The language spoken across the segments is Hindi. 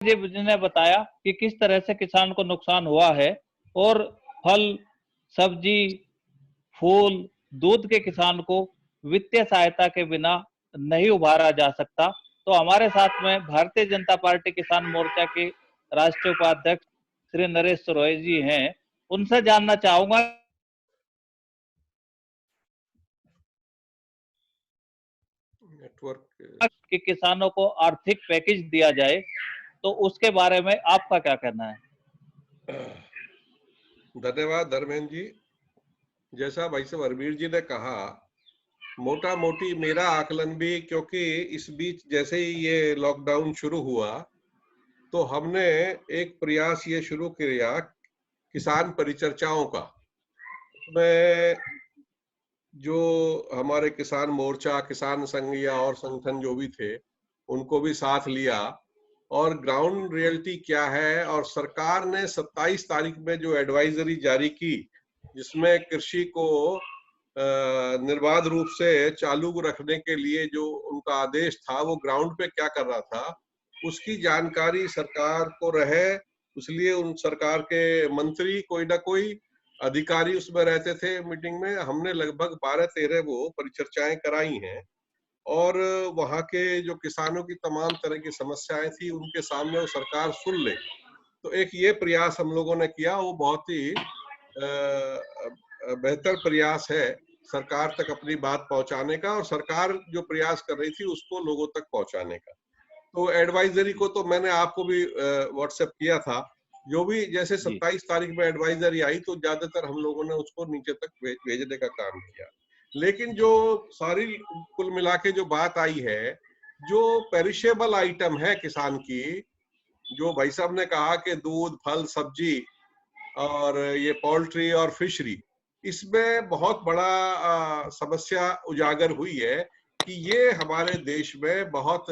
जी ने बताया कि किस तरह से किसान को नुकसान हुआ है और फल, सब्जी, फूल, दूध के किसान को वित्तीय सहायता के बिना नहीं उभारा जा सकता। तो हमारे साथ में भारतीय जनता पार्टी किसान मोर्चा के राष्ट्रीय उपाध्यक्ष श्री नरेश सुरवई जी हैं। उनसे जानना चाहूंगा नेटवर्क कि किसानों को आर्थिक पैकेज दिया जाए, तो उसके बारे में आपका क्या कहना है? धन्यवाद धर्मेंद्र जी। जैसा भाई साहब अरबीर जी ने कहा, मोटा मोटी मेरा आकलन भी, क्योंकि इस बीच जैसे ही ये लॉकडाउन शुरू हुआ तो हमने एक प्रयास ये शुरू किया किसान परिचर्चाओं का। उसमें जो हमारे किसान मोर्चा, किसान संघ या और संगठन जो भी थे, उनको भी साथ लिया और ग्राउंड रियलिटी क्या है। और सरकार ने 27 तारीख में जो एडवाइजरी जारी की, जिसमें कृषि को निर्बाध रूप से चालू रखने के लिए जो उनका आदेश था, वो ग्राउंड पे क्या कर रहा था उसकी जानकारी सरकार को रहे, इसलिए उन सरकार के मंत्री कोई ना कोई अधिकारी उसमें रहते थे मीटिंग में। हमने लगभग 12-13 वो परिचर्चाएं कराई हैं और वहां के जो किसानों की तमाम तरह की समस्याएं थी उनके सामने वो सरकार सुन ले। तो एक ये प्रयास हम लोगों ने किया, वो बहुत ही बेहतर प्रयास है सरकार तक अपनी बात पहुंचाने का, और सरकार जो प्रयास कर रही थी उसको लोगों तक पहुंचाने का। तो एडवाइजरी को तो मैंने आपको भी व्हाट्सएप किया था। जो भी जैसे 27 तारीख में एडवाइजरी आई तो ज्यादातर हम लोगों ने उसको नीचे तक भेजने का काम किया। लेकिन जो सारी कुल मिला के जो बात आई है, जो पेरिशेबल आइटम है किसान की, जो भाई साहब ने कहा कि दूध, फल, सब्जी और ये पोल्ट्री और फिशरी, इसमें बहुत बड़ा समस्या उजागर हुई है कि ये हमारे देश में बहुत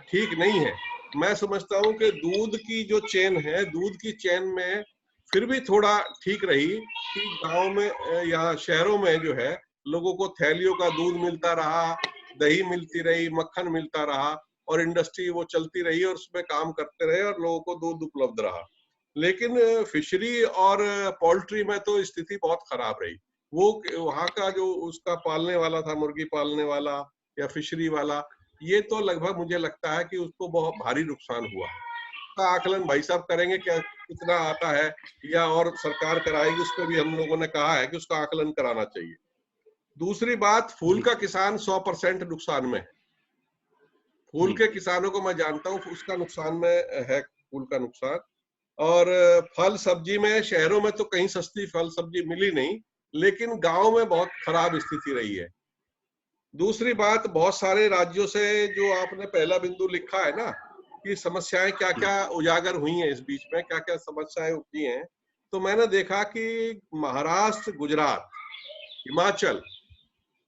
ठीक नहीं है। मैं समझता हूं कि दूध की जो चेन है, दूध की चेन में फिर भी थोड़ा ठीक रही कि गांव में या शहरों में जो है लोगों को थैलियों का दूध मिलता रहा, दही मिलती रही, मक्खन मिलता रहा और इंडस्ट्री वो चलती रही और उसमें काम करते रहे और लोगों को दूध उपलब्ध रहा। लेकिन फिशरी और पोल्ट्री में तो स्थिति बहुत खराब रही। वो वहां का जो उसका पालने वाला था, मुर्गी पालने वाला या फिशरी वाला, ये तो लगभग मुझे लगता है कि उसको बहुत भारी नुकसान हुआ। उसका आकलन भाई साहब करेंगे क्या कितना आता है, या और सरकार कराएगी, उस पर भी हम लोगों ने कहा है कि उसका आकलन कराना चाहिए। दूसरी बात, फूल का किसान 100% नुकसान में है। फूल के किसानों को मैं जानता हूँ, उसका नुकसान में है, फूल का नुकसान। और फल सब्जी में शहरों में तो कहीं सस्ती फल सब्जी मिली नहीं, लेकिन गांव में बहुत खराब स्थिति रही है। दूसरी बात, बहुत सारे राज्यों से जो आपने पहला बिंदु लिखा है ना कि समस्याएं क्या क्या उजागर हुई हैं, इस बीच में क्या क्या समस्याएं उठी हैं, तो मैंने देखा कि महाराष्ट्र, गुजरात, हिमाचल,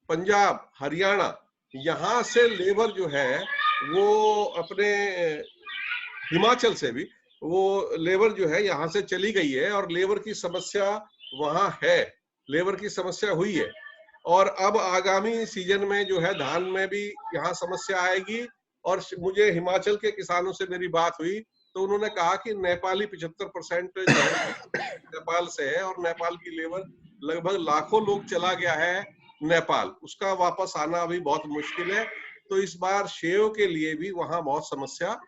पंजाब, हरियाणा, यहाँ से लेबर जो है वो अपने, हिमाचल से भी वो लेबर जो है यहाँ से चली गई है और लेबर की समस्या वहां है, लेबर की समस्या हुई है। और अब आगामी सीजन में जो है धान में भी यहाँ समस्या आएगी। और मुझे हिमाचल के किसानों से मेरी बात हुई तो उन्होंने कहा कि नेपाली 75% जो है नेपाल से है और नेपाल की लेबर लगभग लाखों लोग चला गया है नेपाल, उसका वापस आना अभी बहुत मुश्किल है। तो इस बार सेव के लिए भी वहां बहुत समस्या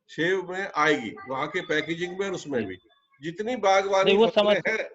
सेव में आएगी, वहां के पैकेजिंग में, उसमें भी। जितनी बागवानी फसलें हैं,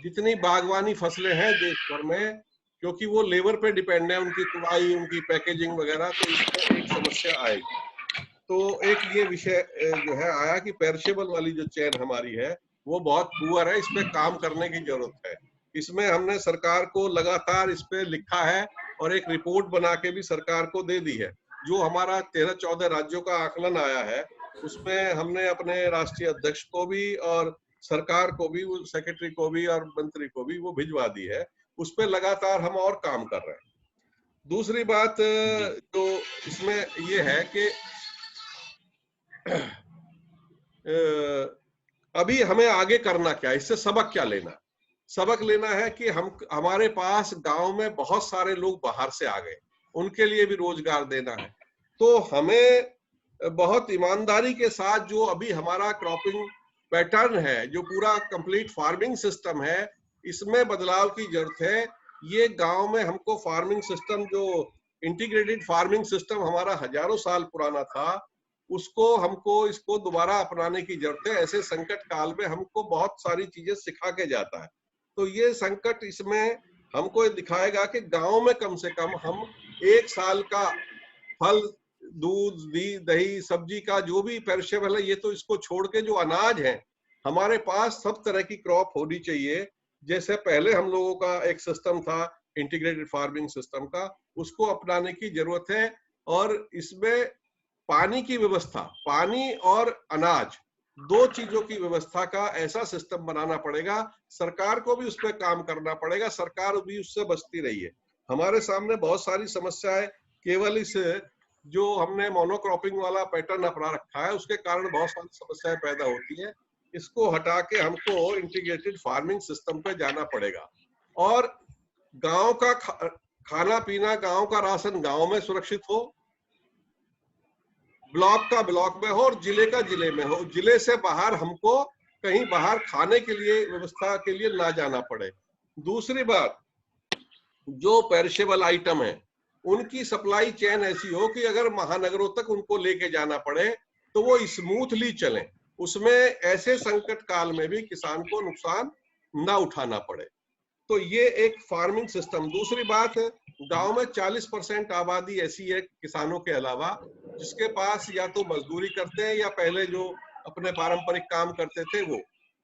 जितनी बागवानी फसलें हैं देश भर में, क्योंकि वो लेबर पे डिपेंड है, उनकी तुड़ाई, उनकी पैकेजिंग वगैरह, तो इसमें एक समस्या आएगी। तो एक ये विषय जो है आया कि पेरिशेबल वाली जो चेन हमारी है वो बहुत पुअर है, इस पे काम करने की जरूरत है। इसमें हमने सरकार को लगातार इस पे लिखा है और एक रिपोर्ट बना के भी सरकार को दे दी है। जो हमारा 13-14 राज्यों का आकलन आया है उसमें हमने अपने राष्ट्रीय अध्यक्ष को भी और सरकार को भी, सेक्रेटरी को भी और मंत्री को भी वो भिजवा दी है। उस पर लगातार हम और काम कर रहे हैं। दूसरी बात तो इसमें ये है कि अभी हमें आगे करना क्या, इससे सबक क्या लेना। सबक लेना है कि हमारे पास गांव में बहुत सारे लोग बाहर से आ गए, उनके लिए भी रोजगार देना है। तो हमें बहुत ईमानदारी के साथ जो अभी हमारा क्रॉपिंग पैटर्न है, जो पूरा कंप्लीट फार्मिंग सिस्टम है, इसमें बदलाव की जरूरत है। ये गांव में हमको फार्मिंग सिस्टम जो इंटीग्रेटेड फार्मिंग सिस्टम हमारा हजारों साल पुराना था, उसको हमको इसको दोबारा अपनाने की जरूरत है। ऐसे संकट काल में हमको बहुत सारी चीजें सिखा के जाता है। तो ये संकट इसमें हमको ये दिखाएगा कि गांव में कम से कम हम एक साल का फल, दूध, दही, सब्जी का जो भी पेरिशेबल है, ये तो इसको छोड़ के जो अनाज है हमारे पास सब तरह की क्रॉप होनी चाहिए। जैसे पहले हम लोगों का एक सिस्टम था इंटीग्रेटेड फार्मिंग सिस्टम का, उसको अपनाने की जरूरत है। और इसमें पानी की व्यवस्था, पानी और अनाज, दो चीजों की व्यवस्था का ऐसा सिस्टम बनाना पड़ेगा। सरकार को भी उस पर काम करना पड़ेगा, सरकार भी उससे बचती रही है। हमारे सामने बहुत सारी समस्याएं केवल इस जो हमने मोनोक्रॉपिंग वाला पैटर्न अपना रखा है उसके कारण बहुत सारी समस्याएं पैदा होती है। इसको हटा के हमको इंटीग्रेटेड फार्मिंग सिस्टम पे जाना पड़ेगा। और गांव का खाना पीना, गांव का राशन गांव में सुरक्षित हो, ब्लॉक का ब्लॉक में हो और जिले का जिले में हो। जिले से बाहर हमको कहीं बाहर खाने के लिए व्यवस्था के लिए ना जाना पड़े। दूसरी बात, जो पेरिशेबल आइटम है उनकी सप्लाई चेन ऐसी हो कि अगर महानगरों तक उनको लेके जाना पड़े तो वो स्मूथली चले, उसमें ऐसे संकट काल में भी किसान को नुकसान ना उठाना पड़े। तो ये एक फार्मिंग सिस्टम। दूसरी बात, गांव में 40% आबादी ऐसी है किसानों के अलावा जिसके पास या तो मजदूरी करते हैं या पहले जो अपने पारंपरिक काम करते थे वो,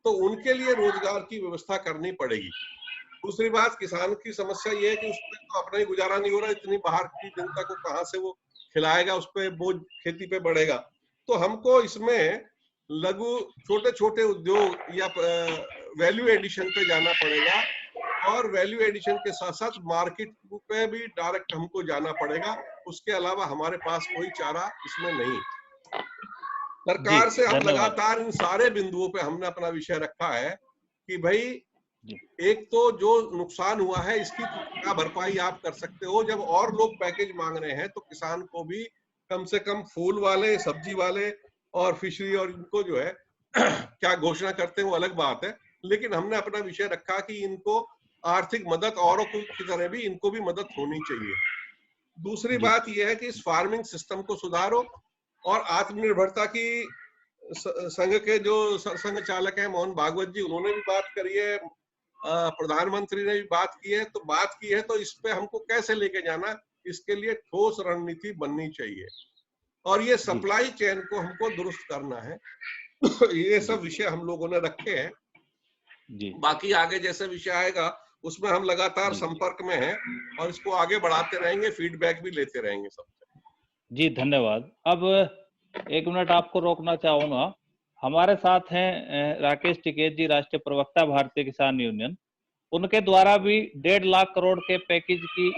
तो उनके लिए रोजगार की व्यवस्था करनी पड़ेगी। दूसरी बात, किसान की समस्या ये है कि उसमें तो अपना ही गुजारा नहीं हो रहा, इतनी बाहर की जनता को कहाँ से वो खिलाएगा, उस पर बोझ खेती पे बढ़ेगा। तो हमको इसमें लघु छोटे छोटे उद्योग या वैल्यू एडिशन पे जाना पड़ेगा। और वैल्यू एडिशन के साथ साथ मार्केट पे भी डायरेक्ट हमको जाना पड़ेगा। उसके अलावा हमारे पास कोई चारा इसमें नहीं। सरकार से हम लगातार इन सारे बिंदुओं पे हमने अपना विषय रखा है कि भाई एक तो जो नुकसान हुआ है इसकी क्या भरपाई आप कर सकते हो। जब और लोग पैकेज मांग रहे हैं तो किसान को भी कम से कम फूल वाले, सब्जी वाले और फिशरी और इनको जो है क्या घोषणा करते हैं वो अलग बात है, लेकिन हमने अपना विषय रखा कि इनको आर्थिक मदद औरों की तरह भी इनको भी मदद होनी चाहिए। दूसरी बात यह है कि इस फार्मिंग सिस्टम को सुधारो। और आत्मनिर्भरता की संघ के जो संघ चालक है मोहन भागवत जी, उन्होंने भी बात करी है, प्रधानमंत्री ने भी बात की है। तो बात की है तो इस पे हमको कैसे लेके जाना, इसके लिए ठोस रणनीति बननी चाहिए और ये सप्लाई चेन को हमको दुरुस्त करना है। ये सब विषय हम लोगों ने रखे हैं। बाकी आगे जैसे विषय आएगा उसमें हम लगातार संपर्क में हैं और इसको आगे बढ़ाते रहेंगे, फीडबैक भी लेते रहेंगे सबसे। जी धन्यवाद। अब 1 मिनट आपको रोकना चाहूंगा। हमारे साथ हैं राकेश टिकैत जी, राष्ट्रीय प्रवक्ता भारतीय किसान यूनियन। उनके द्वारा भी 1.5 लाख करोड़ के पैकेज की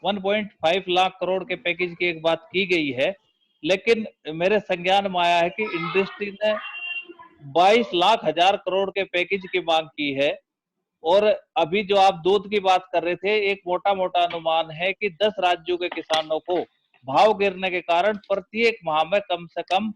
1.5 लाख करोड़ के पैकेज की एक बात की गई है, लेकिन मेरे संज्ञान में आया है कि इंडस्ट्री ने 22 लाख हजार करोड़ के पैकेज की मांग की है। और अभी जो आप दूध की बात कर रहे थे, एक मोटा मोटा अनुमान है कि 10 राज्यों के किसानों को भाव गिरने के कारण प्रत्येक माह में कम से कम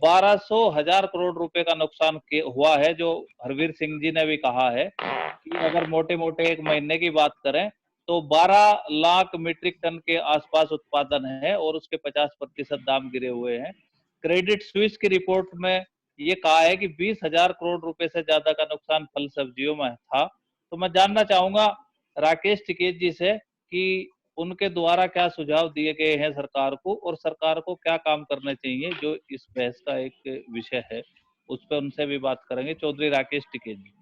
1200 हजार करोड़ रुपए का नुकसान हुआ है। जो हरवीर सिंह जी ने भी कहा है कि अगर मोटे मोटे एक महीने की बात करें तो 12 लाख मीट्रिक टन के आसपास उत्पादन है और उसके 50% दाम गिरे हुए हैं। क्रेडिट स्विस की रिपोर्ट में ये कहा है कि 20,000 करोड़ रुपए से ज्यादा का नुकसान फल सब्जियों में था। तो मैं जानना चाहूंगा राकेश टिकैत जी से कि उनके द्वारा क्या सुझाव दिए गए हैं सरकार को और सरकार को क्या काम करने चाहिए, जो इस बहस का एक विषय है उस पर उनसे भी बात करेंगे। चौधरी राकेश टिकैत जी।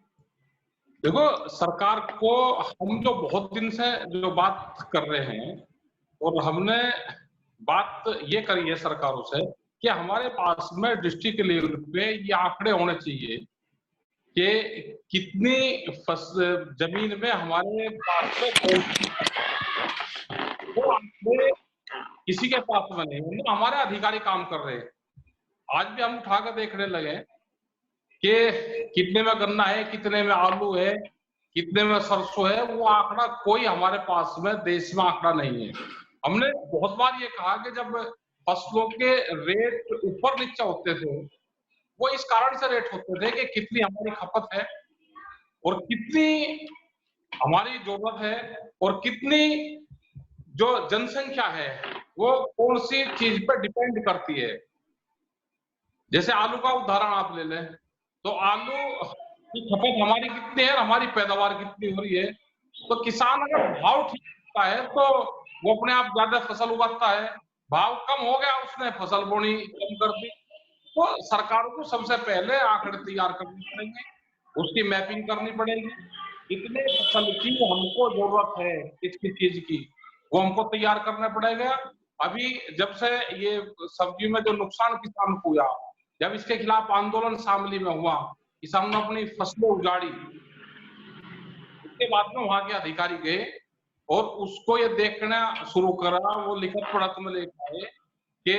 देखो, सरकार को हम जो बहुत दिन से जो बात कर रहे हैं और हमने बात ये करी है सरकारों से कि हमारे पास में डिस्ट्रिक्ट लेवल पे ये आंकड़े होने चाहिए कि कितनी जमीन में हमारे पास में वो आंकड़े किसी के पास में नहीं है, हमारे अधिकारी काम कर रहे हैं। आज भी हम उठा कर देखने लगे कि कितने में गन्ना है, कितने में आलू है, कितने में सरसों है, वो आंकड़ा कोई हमारे पास में देश में आंकड़ा नहीं है। हमने बहुत बार ये कहा कि जब फसलों के रेट ऊपर नीचे होते थे, वो इस कारण से रेट होते थे कि कितनी हमारी खपत है और कितनी हमारी जरूरत है और कितनी जो जनसंख्या है वो कौन सी चीज पर डिपेंड करती है। जैसे आलू का उदाहरण आप ले लें, तो आलू की खपत हमारी कितनी है और हमारी पैदावार कितनी हो रही है। तो किसान अगर भाव ठीक होता है तो वो अपने आप ज्यादा फसल उगाता है, भाव कम हो गया उसने फसल बोनी कम कर दी। तो सरकार को सबसे पहले आंकड़े तैयार करने पड़ेंगे, उसकी मैपिंग करनी पड़ेगी, कितने फसल की हमको जरूरत है, किस चीज की, वो हमको तैयार करना पड़ेगा। अभी जब से ये सब्जी में जो नुकसान किसान को हुआ, जब इसके खिलाफ आंदोलन शामली में हुआ, किसानों ने अपनी फसलें उजाड़ी, उसके बाद में वहां के अधिकारी गए और उसको ये देखना शुरू करा, वो लिखित पढ़त में लिखा है कि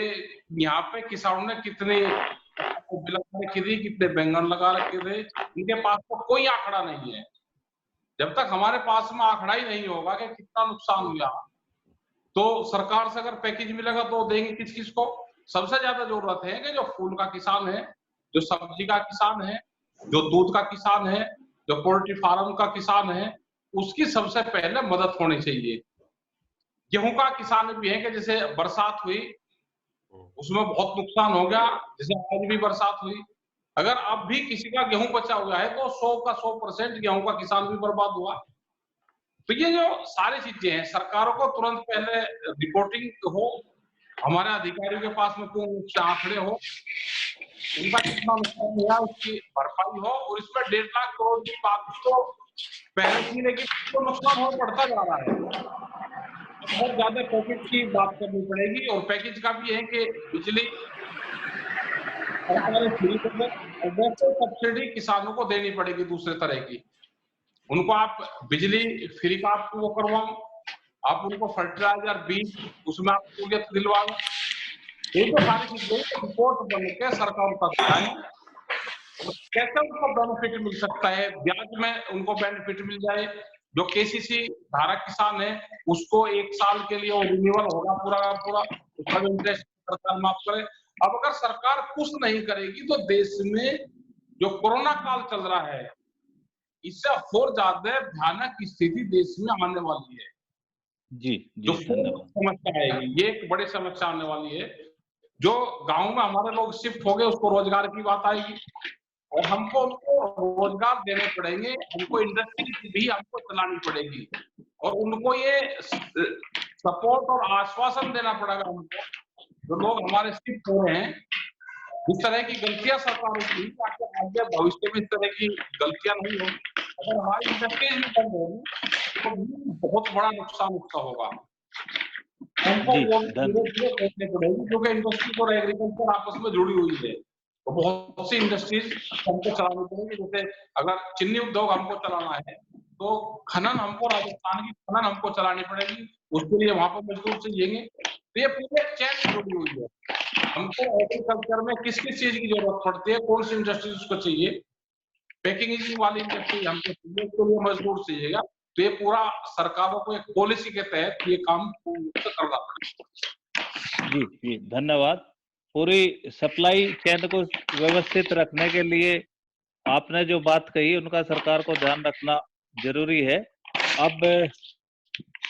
यहाँ पे किसानों ने कितने रखी थी, कितने बैंगन लगा रखे थे, इनके पास तो कोई आंकड़ा नहीं है। जब तक हमारे पास में आंकड़ा ही नहीं होगा कि कितना नुकसान हुआ, तो सरकार से अगर पैकेज मिलेगा तो देंगे किस किस को। सबसे ज्यादा जरूरत है कि जो फूल का किसान है, जो सब्जी का किसान है, जो दूध का किसान है, जो पोल्ट्री फार्म का किसान है, उसकी सबसे पहले मदद होनी चाहिए। गेहूं का किसान भी है कि जैसे बरसात हुई उसमें बहुत नुकसान हो गया, जैसे आज भी बरसात हुई, अगर अब भी किसी का गेहूं बचा हुआ है तो 100 का 100% गेहूं का किसान भी बर्बाद हुआ। तो ये जो सारी चीजें हैं, सरकारों को तुरंत पहले रिपोर्टिंग हो, हमारे अधिकारियों के पास में पूर्ण रूप से आंकड़े हो, उनका कितना नुकसान हुआ उसकी भरपाई हो, और इसमें 1.5 लाख करोड़ की बात तो पहले की, लेकिन तो नुकसान हो बढ़ता जा रहा है। बहुत ज्यादा पैकेज की बात करनी पड़ेगी, और पैकेज का भी है कि बिजली सरकार फ्री कर दे, और वैसे सब्सिडी किसानों को देनी पड़ेगी दूसरे तरह की। उनको आप बिजली फ्री का आप वो करवाओ, आप उनको फर्टिलाइजर बीज उसमें आप सहूलियत दिलवाओ। ये तो सारी चीजें रिपोर्ट बन के सरकार तक आए, कैसे उनको बेनिफिट मिल सकता है, ब्याज में उनको बेनिफिट मिल जाए। जो केसीसी धारक किसान है उसको 1 साल के लिए वो रिन्यूअल होगा पूरा का पूरा, उसका जो इंटरेस्ट सरकार माफ करे। अब अगर सरकार कुछ नहीं करेगी तो देश में जो कोरोना काल चल रहा है, इससे और ज्यादा भयानक स्थिति देश में आने वाली है। जी जो जी, धन्यवाद। समस्या आएगी, ये एक बड़ी समस्या आने वाली है। जो गांव में हमारे लोग शिफ्ट हो गए उसको रोजगार की बात आएगी, और हमको उनको रोजगार देने पड़ेंगे, हमको इंडस्ट्री भी हमको चलानी पड़ेगी, और उनको ये सपोर्ट और आश्वासन देना पड़ेगा हमको, जो लोग हमारे शिफ्ट हो रहे हैं। इस तरह की गलतियां सरकारों की, ताकि आगे भविष्य में इस तरह की गलतियां नहीं हो। अगर हमारी इंडस्ट्रीज भी बंद होगी तो बहुत बड़ा नुकसान उसका होगा। हमको जी, वो धीरे-धीरे देखने पड़ेगी, क्योंकि इंडस्ट्री और एग्रीकल्चर आपस में जुड़ी हुई है। तो बहुत सी इंडस्ट्रीज हमको चलानी पड़ेगी। जैसे अगर चीनी उद्योग हमको चलाना है तो खनन हमको, राजस्थान की खनन हमको चलानी पड़ेगी, उसके लिए वहां पर मजदूर चाहिए। तो ये पूरे चेन से जुड़ी हुई है। हमको एग्रीकल्चर में किस किस चीज की जरूरत पड़ती है, कौन सी इंडस्ट्रीज उसको चाहिए, पैकेजिंग वाली इंडस्ट्री हमको चाहिए, उसके लिए मजदूर चाहिएगा। तो ये पूरा सरकारों को एक पॉलिसी के तहत ये काम करना पड़ेगा। जी जी, धन्यवाद। पूरी सप्लाई चेन को व्यवस्थित रखने के लिए आपने जो बात कही उनका सरकार को ध्यान रखना जरूरी है। अब